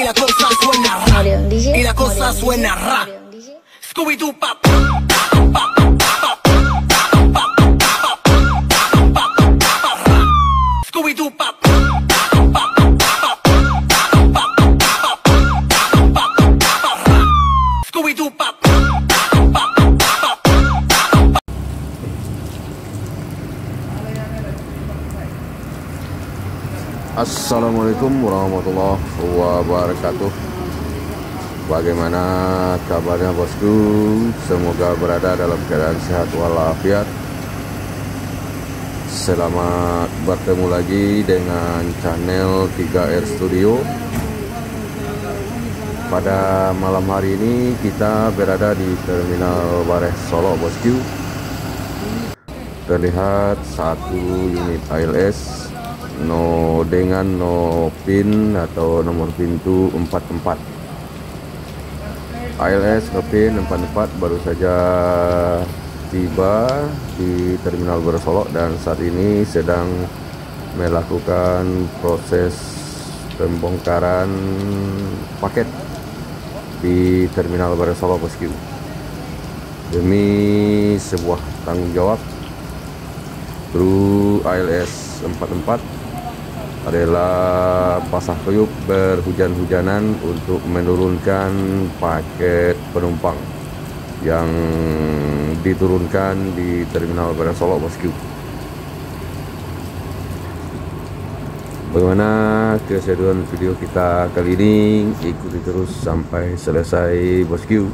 y la cosa suena ra, y la cosa suena ra. Scooby-Doo pop. Scooby-Doo pop. Scooby-Doo pop. Assalamualaikum warahmatullahi wabarakatuh. Bagaimana kabarnya bosku? Semoga berada dalam keadaan sehat walafiat. Selamat bertemu lagi dengan channel 3R Studio. Pada malam hari ini kita berada di Terminal Bareh Solo bosku. Terlihat satu unit ALS dengan pin atau nomor pintu 44. ALS pin 44 baru saja tiba di Terminal Bareh Solo dan saat ini sedang melakukan proses pembongkaran paket di Terminal Bareh Solo bosku. Demi sebuah tanggung jawab, kru ALS 44 adalah basah kuyup berhujan-hujanan untuk menurunkan paket penumpang yang diturunkan di Terminal Bareh Solo bosku. Bagaimana keseruan video kita kali ini? Ikuti terus sampai selesai bosku.